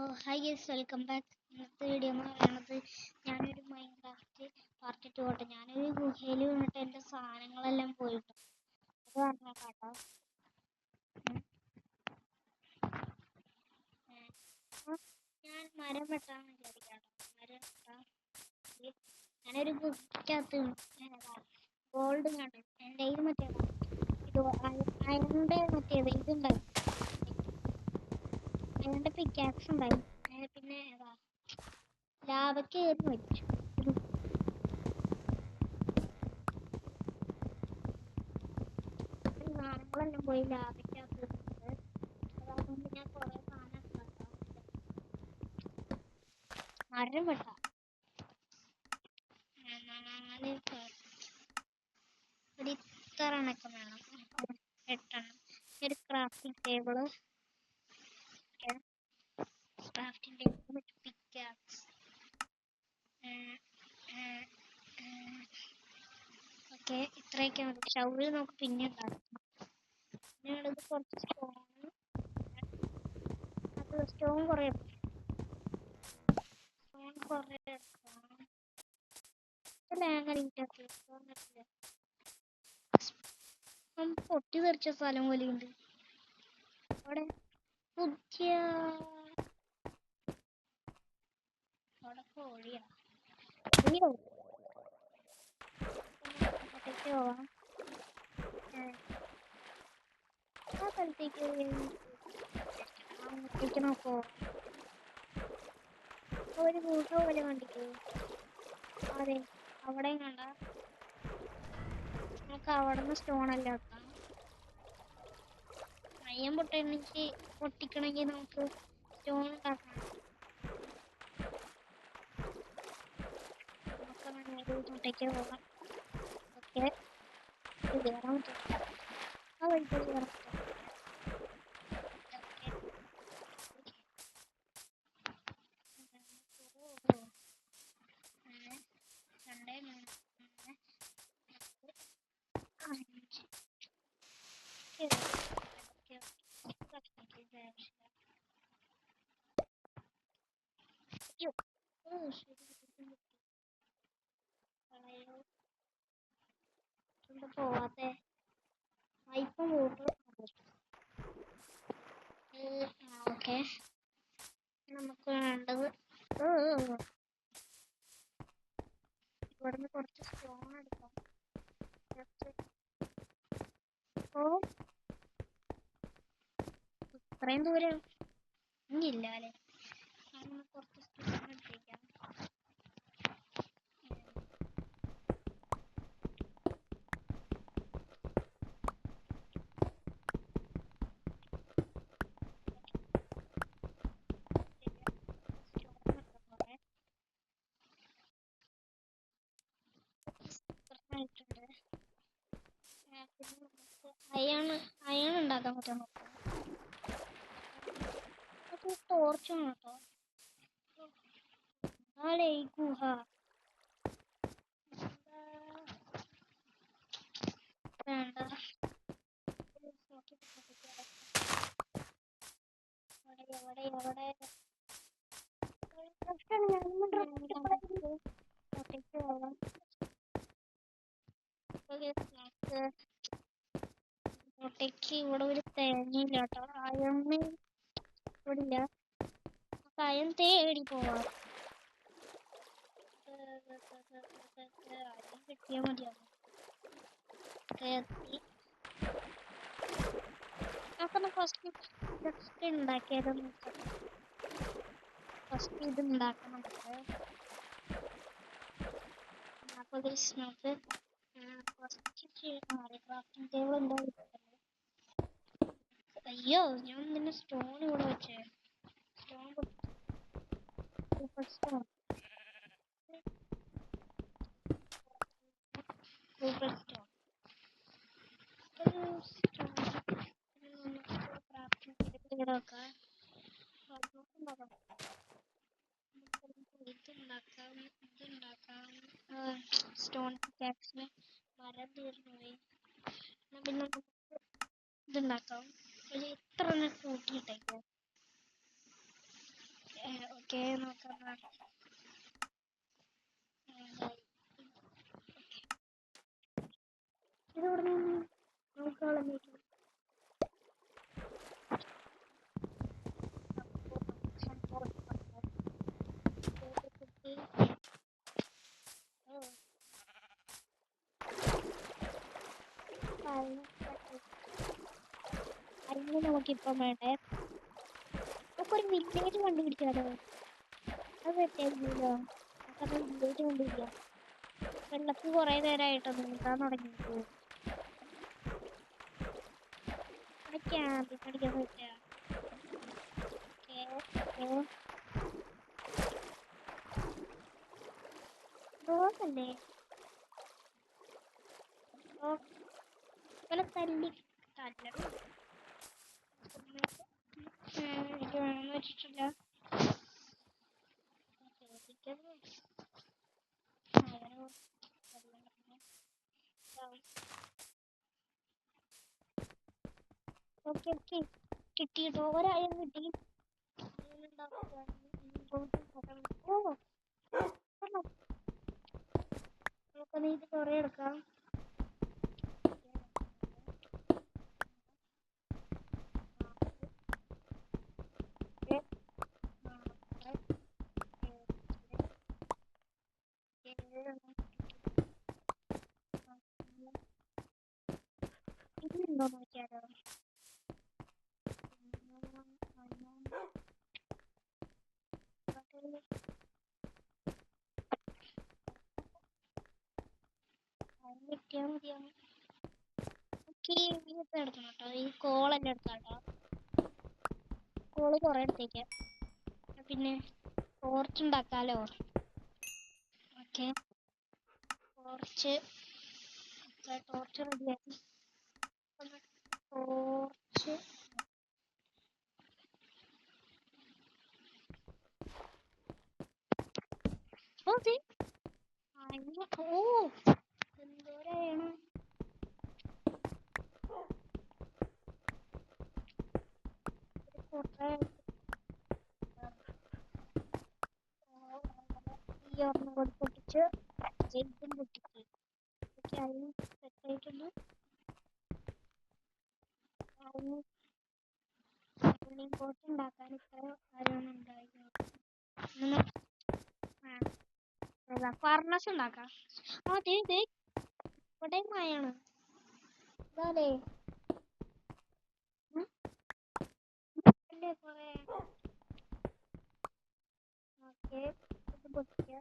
Hi guys, welcome back. ഇന്നത്തെ video എന്ന് പറയുന്നത് ഞാനൊരു മൈൻക്രാഫ്റ്റ് പാർട്ട് 2 ആട്ടെ. ഞാനൊരു ഗുഹയിൽ വീണിട്ട് എൻ്റെ സാധനങ്ങളെല്ലാം പോയിട്ടു. അത് പറഞ്ഞ കേട്ടോ. ഞാൻ മരം വെട്ടാന്ന് വിചാരിക്കാട്ടോ. മരം വെട്ടാം. ഞാനൊരു ഗുഹയ്ക്കകത്ത് ഗോൾഡ് കണ്ടു. എൻ്റെ കയ്യിൽ മറ്റേതാ ഇത് അയണിൻ്റെ മറ്റേത് ഇതുണ്ടായി. അയണിൻ്റെ പിക്കാക്സ് ഉണ്ടായി. പിന്നെ ഏതാ ലാവയ്ക്ക് കയറി മരിച്ചു. സാധനങ്ങളെല്ലാം പോയി ലാഭയ്ക്കകത്ത് അതുകൊണ്ട് ഞാൻ കുറെ സാധനം മരം വെട്ടാം. ഒരു ഇത്ര എണ്ണൊക്കെ വേണം. 8 എണ്ണം. ഒരു ക്രാഫ്റ്റിംഗ് ടേബിള്, പിക്കാക്സ്. ഓക്കെ, ഇത്രയൊക്കെ മതി. ഷവറിൽ നമുക്ക് പിന്നെ ഉണ്ടാക്കാം. പിന്നെ കുറച്ച് സ്റ്റോൺ കുറേ എടുക്കാം. പൊട്ടി തെറിച്ച സ്ഥലം പോലെയുണ്ട് അവിടെ. പുതിയ അവിടെ കോഴിയാ. അങ്ങോട്ടേക്ക് പോവാം. ആ സ്ഥലത്തേക്ക് അങ്ങോട്ടേക്ക് നോക്കോ. ഒരു ഗുഹ പോലെ കണ്ടിട്ടു. അതെ, അവിടെയും കണ്ട. നമുക്ക് അവിടെ നിന്ന് സ്റ്റോണെല്ലാം എടുക്കാം. അയ്യം പൊട്ടിക്കണമെങ്കിൽ നമുക്ക് സ്റ്റോൺ ഉണ്ടാക്കണം. ഇങ്ങോട്ടേക്ക് പോകാം. ഓക്കെ, കയറാൻ പറ്റില്ല. ആ വഴിക്ക് കയറാൻ പറ്റില്ല. പോവാത്തെ ഇപ്പം ഓക്കെ. നമുക്ക് വേണ്ടത് ഇവിടുന്ന് കുറച്ച് സ്റ്റോൺ എടുക്കാം. ഓ, ഇത്രയും ദൂരം ഇല്ല അല്ലേ. കുറച്ച് സ്റ്റോൺ എടുത്തേക്കാം. അയൺ ഉണ്ടാക്കാൻ പറ്റുമോ? അത് ടോർച്ചാണ് കേട്ടോ. നാളെ ഈ ഗുഹ വേണ്ട. എവിടെ ഒട്ടയ്ക്ക് ഇവിടെ ഒരു തേങ്ങയില്ല കേട്ടോ. അയണ് ഇവിടെ ഇല്ല. അയൺ തേടി പോവാം. അയൺ കിട്ടിയാൽ മതിയാവും. നമുക്കൊന്ന് ഫസ്റ്റ് ഉണ്ടാക്കിയാലോ നോക്കാം. ഫസ്റ്റ് ഇത് ഉണ്ടാക്കാം നമുക്ക്. അപ്പോൾ നമുക്ക് ക്രാഫ്റ്റിംഗ് ടേബിൾ ഉണ്ടാവും. അയ്യോ, ഞാൻ നിന്നെ സ്റ്റോൺ ഇവിടെ വെച്ചേ. Stone stone super stone crafting table ഇവിടെ വെക്കാം. ഇതുണ്ടാക്കാം. സ്റ്റോൺ പിക്കാക്സിന് മരം തീർന്നു പോയി. പിന്നെ ഇതുണ്ടാക്കാം. ഒരു ഇത്ര കൂട്ടിയിട്ടേക്ക്. ഓക്കെ നോക്കാം. ഇത് ഇവിടെ നോക്കാനുള്ള മീറ്റിംഗ് അതിന് നമുക്കിപ്പം വേണ്ടേ, നമുക്കൊരു വില്ലേജ് കണ്ടുപിടിച്ചാലോ? അത് പറ്റില്ലല്ലോ, നമുക്കത് വില്ലേജ് കണ്ടുപിടിക്കാം. വെള്ളത്തിൽ കുറെ നേരമായിട്ടോ നീന്താൻ തുടങ്ങിയിട്ട് ക്യാമ്പിൽ പഠിക്കാൻ പറ്റുക. റോസല്ലേ തല്ലി തല്ലണം. എനിക്ക് വേണമെന്ന് വെച്ചിട്ടില്ല. ഓക്കെ ഓക്കെ കിട്ടിയിട്ടോ, ഒരായം കിട്ടി. ഓ നമുക്കത് ഇത് കുറെ എടുക്കാം. ഇതുണ്ടോ നോക്കിയാലോ? കിട്ടിയാ മതിയാവും. എടുക്കണം കേട്ടോ, ഈ കോളെല്ലാം എടുത്താട്ടോ. കോള് കുറെ എടുത്തേക്കാം, പിന്നെ ടോർച്ച് ഉണ്ടാക്കാലോ. ഓക്കെ ടോർച്ച് റെഡിയാക്കി. ടോർച്ച് എന്തോരാണ് ഈ ഒരെണ്ണം കൂടി പൊട്ടിച്ച് ജയിക്കും പൊട്ടിച്ച് അതിന് സെറ്റായിട്ടുണ്ട്. പോട്ട് ഉണ്ടാക്കാൻ ഇത്ര കാര്യമൊന്നും ഉണ്ടായിരുന്നു. ഫർണസ് ഉണ്ടാക്കാം. അതെ ഇവിടെ മായാണ് അതെ കൊറേ. ഓക്കെ ഇത് പൊട്ടിക്കുക.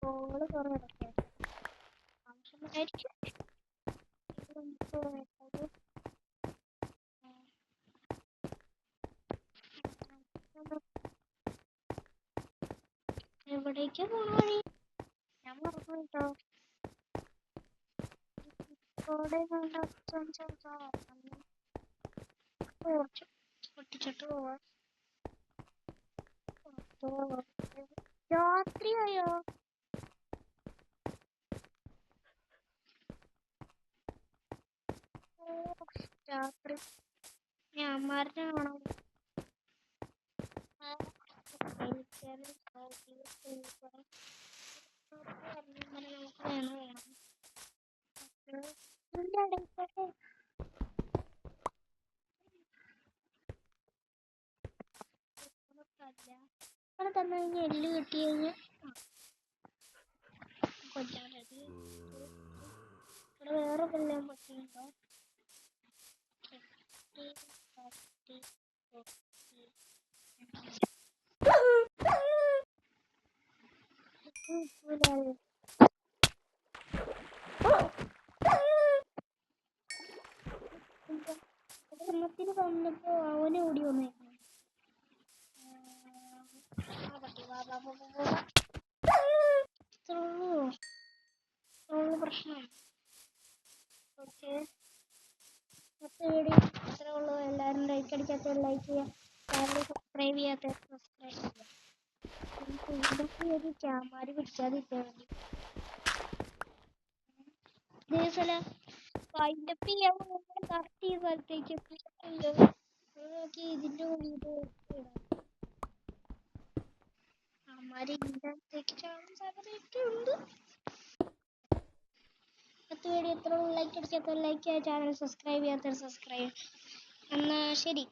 കോള് കുറെ ഇടയ്ക്ക് ആവശ്യമായിരിക്കും. എവിടേക്കാ പോണ വഴി ഞാൻ മറന്നു കേട്ടോ. ടോർച്ച് പൊട്ടിച്ചിട്ട് പോവാം. രാത്രിയായോ? രാത്രി ഞാൻ മരണമാണോ? തന്നെ എല്ല് കിട്ടി കഴിഞ്ഞാൽ കൊല്ലാറത്. ഇവിടെ വേറെ കൊല്ലാൻ പറ്റുന്നുണ്ടോ? ത്തിന് വന്നപ്പോ അവനെ ഓടി വന്നേക്കുന്നു. പ്രശ്നം. ഓക്കെ അത്രേ ഉള്ളൂ. എല്ലാവരും ലൈക്ക് അടിക്കാത്ത ലൈക്ക് ചെയ്യുക, ചാനൽ സബ്സ്ക്രൈബ് ചെയ്യാത്ത സബ്സ്ക്രൈബ് ചെയ്യുക. ക്യാമാര് പിടിക്കാതിരിക്കാൻ വേണ്ടി വൈൻഡപ്പ് ചെയ്യാൻ കറക്റ്റ് ഈ സ്ഥലത്തേക്ക് നോക്കി ഇതിന്റെ ഉള്ളിൽ അവന്മാര് ഇതിന്റെ അകത്തേക്ക് ചാടാൻ സാധ്യതയൊക്കെ ഉണ്ട്. ഇന്നത്തെ വീഡിയോ ഇത്ര ലൈക്ക് അടിക്കാത്ത ലൈക്ക് ചെയ്യുക, ചാനൽ സബ്സ്ക്രൈബ് ചെയ്യാത്ത സബ്സ്ക്രൈബ്. എന്നാ ശരി.